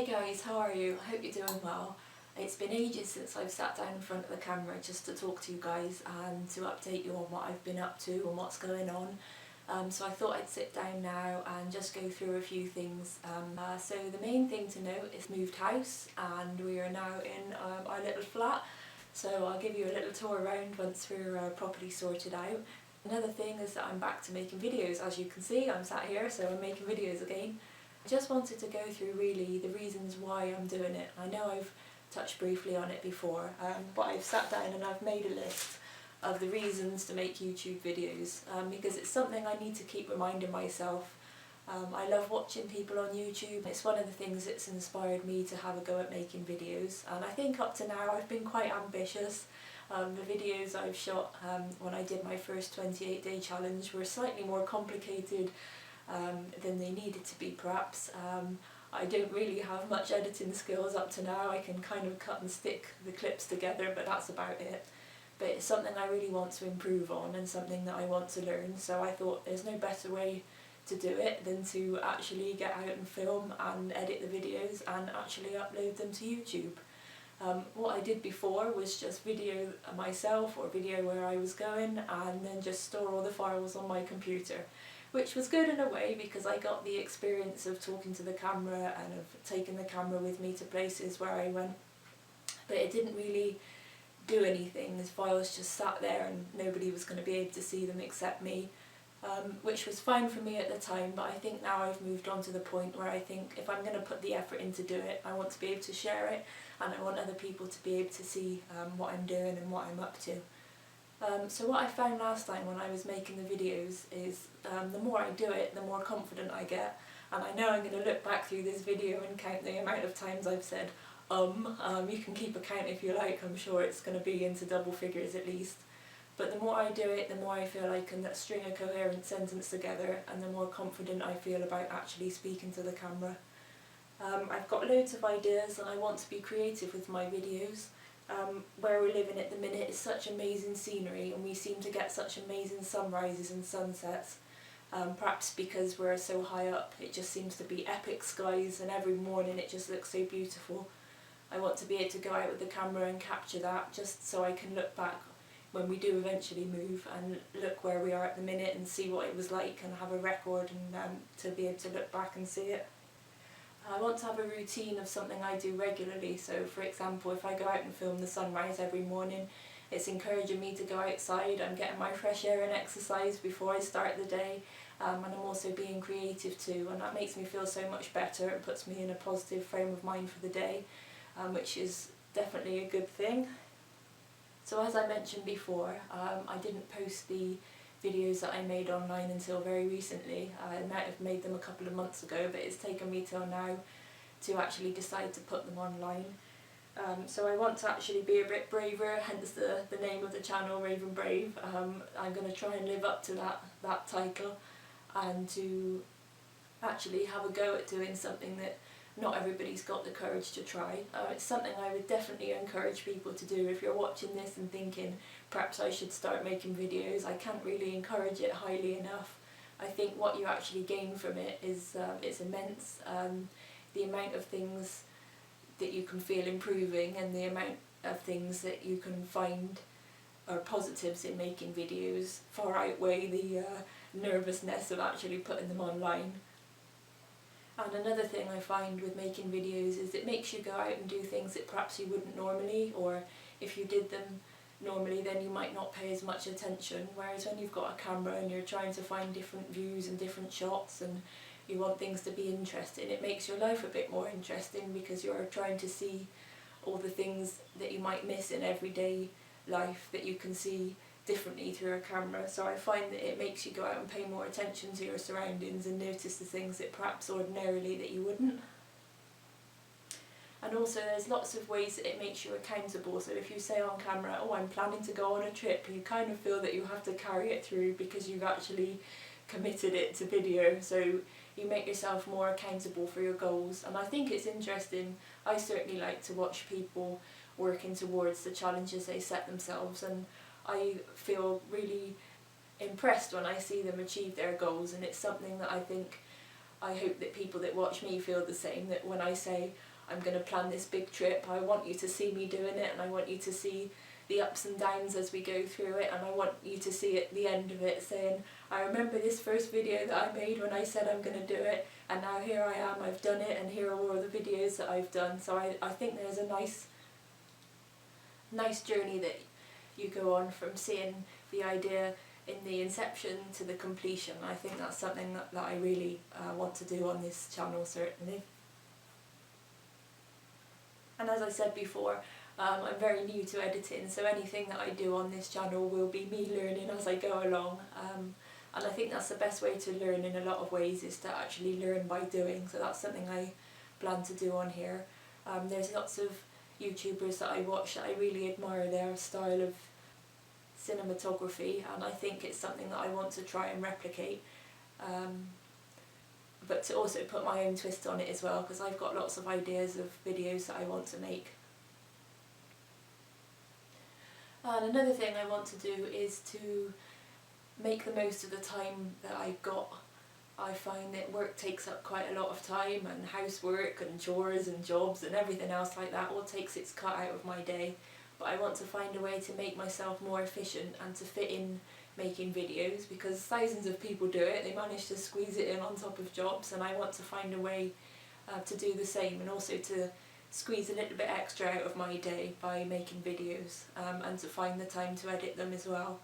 Hey guys, how are you? I hope you're doing well. It's been ages since I've sat down in front of the camera just to talk to you guys and to update you on what I've been up to and what's going on. So I thought I'd sit down now and just go through a few things. So the main thing to note is moved house, and we are now in our little flat. So I'll give you a little tour around once we're properly sorted out. Another thing is that I'm back to making videos. As you can see, I'm sat here, so I'm making videos again. I just wanted to go through really the reasons why I'm doing it. I know I've touched briefly on it before, but I've sat down and I've made a list of the reasons to make YouTube videos, because it's something I need to keep reminding myself. I love watching people on YouTube. It's one of the things that's inspired me to have a go at making videos, and I think up to now I've been quite ambitious. The videos I've shot when I did my first 28-day challenge were slightly more complicated than they needed to be, perhaps. I don't really have much editing skills up to now. I can kind of cut and stick the clips together, but that's about it. But it's something I really want to improve on and something that I want to learn, so I thought there's no better way to do it than to actually get out and film and edit the videos and actually upload them to YouTube. What I did before was just video myself or video where I was going and then just store all the files on my computer, which was good in a way because I got the experience of talking to the camera and of taking the camera with me to places where I went, but it didn't really do anything. The files just sat there and nobody was going to be able to see them except me, which was fine for me at the time, but I think now I've moved on to the point where I think if I'm going to put the effort in to do it, I want to be able to share it, and I want other people to be able to see what I'm doing and what I'm up to. So what I found last time when I was making the videos is the more I do it, the more confident I get. And I know I'm going to look back through this video and count the amount of times I've said you can keep a count if you like. I'm sure it's going to be into double figures at least. But the more I do it, the more I feel I can string a coherent sentence together, and the more confident I feel about actually speaking to the camera. I've got loads of ideas and I want to be creative with my videos. Where we're living at the minute is such amazing scenery, and we seem to get such amazing sunrises and sunsets. Perhaps because we're so high up, it just seems to be epic skies, and every morning it just looks so beautiful. I want to be able to go out with the camera and capture that, just so I can look back when we do eventually move and look where we are at the minute and see what it was like and have a record, and to be able to look back and see it. I want to have a routine of something I do regularly. So for example, if I go out and film the sunrise every morning, it's encouraging me to go outside. I'm getting my fresh air and exercise before I start the day, and I'm also being creative too, and that makes me feel so much better. It puts me in a positive frame of mind for the day, which is definitely a good thing. So as I mentioned before, I didn't post the videos that I made online until very recently. I might have made them a couple of months ago, but it's taken me till now to actually decide to put them online. So I want to actually be a bit braver, hence the name of the channel, Raven Brave. I'm going to try and live up to that title, and to actually have a go at doing something that not everybody's got the courage to try. It's something I would definitely encourage people to do. If you're watching this and thinking, perhaps I should start making videos, I can't really encourage it highly enough. I think what you actually gain from it is it's immense. The amount of things that you can feel improving and the amount of things that you can find are positives in making videos far outweigh the nervousness of actually putting them online. And another thing I find with making videos is it makes you go out and do things that perhaps you wouldn't normally, or if you did them normally then you might not pay as much attention, whereas when you've got a camera and you're trying to find different views and different shots and you want things to be interesting, it makes your life a bit more interesting because you're trying to see all the things that you might miss in everyday life that you can see differently through a camera. So I find that it makes you go out and pay more attention to your surroundings and notice the things that perhaps ordinarily that you wouldn't. And also there's lots of ways that it makes you accountable. So if you say on camera, oh, I'm planning to go on a trip, you kind of feel that you have to carry it through because you've actually committed it to video. So you make yourself more accountable for your goals. And I think it's interesting. I certainly like to watch people working towards the challenges they set themselves, and I feel really impressed when I see them achieve their goals, and it's something that I hope that people that watch me feel the same, that when I say I'm going to plan this big trip. I want you to see me doing it, and I want you to see the ups and downs as we go through it, and I want you to see at the end of it saying, I remember this first video that I made when I said I'm going to do it, and now here I am, I've done it, and here are all the videos that I've done. So I think there's a nice journey that you go on from seeing the idea in the inception to the completion. I think that's something that I really want to do on this channel, certainly. And as I said before, I'm very new to editing, so anything that I do on this channel will be me learning as I go along. And I think that's the best way to learn in a lot of ways, is to actually learn by doing. So that's something I plan to do on here. There's lots of YouTubers that I watch that I really admire their style of cinematography, and I think it's something that I want to try and replicate. But to also put my own twist on it as well, because I've got lots of ideas of videos that I want to make. And another thing I want to do is to make the most of the time that I've got. I find that work takes up quite a lot of time, and housework and chores and jobs and everything else like that all takes its cut out of my day. But I want to find a way to make myself more efficient and to fit in making videos, because thousands of people do it. They manage to squeeze it in on top of jobs, and I want to find a way to do the same, and also to squeeze a little bit extra out of my day by making videos, and to find the time to edit them as well.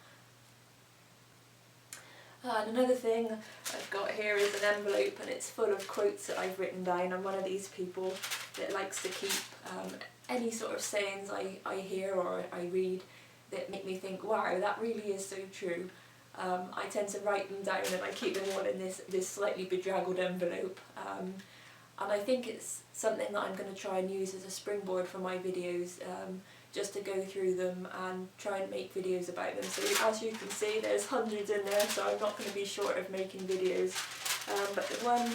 And another thing I've got here is an envelope, and it's full of quotes that I've written down. I'm one of these people that likes to keep any sort of sayings I hear or I read that make me think, wow, that really is so true. I tend to write them down, and I keep them all in this slightly bedraggled envelope. And I think it's something that I'm going to try and use as a springboard for my videos, just to go through them and try and make videos about them. So as you can see, there's hundreds in there, so I'm not going to be short of making videos. But the one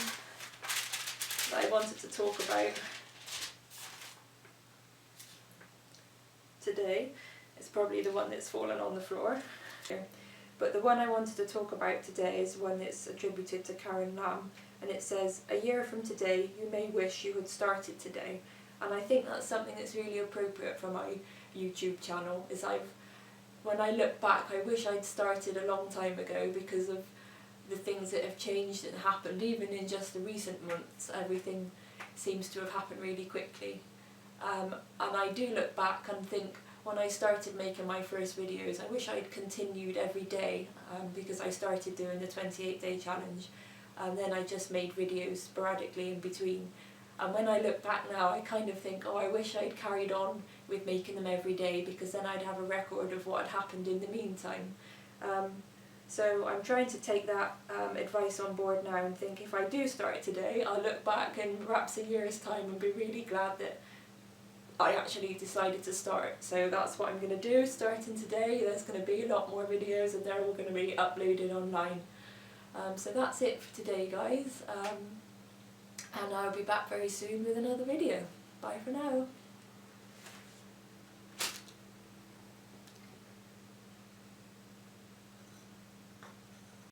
that I wanted to talk about today is probably the one that's fallen on the floor. But the one I wanted to talk about today is one that's attributed to Karen Lamb, and it says, "A year from today, you may wish you had started today." And I think that's something that's really appropriate for my YouTube channel. Is when I look back, I wish I'd started a long time ago, because of the things that have changed and happened. Even in just the recent months, everything seems to have happened really quickly. And I do look back and think, when I started making my first videos, I wish I'd continued every day, because I started doing the 28-day challenge, and then I just made videos sporadically in between. And when I look back now, I kind of think, oh, I wish I'd carried on with making them every day, because then I'd have a record of what had happened in the meantime. So I'm trying to take that advice on board now and think, if I do start today, I'll look back in perhaps a year's time and be really glad that I actually decided to start. So that's what I'm going to do starting today. There's going to be a lot more videos, and they're all going to be uploaded online. So that's it for today, guys. And I'll be back very soon with another video. Bye for now.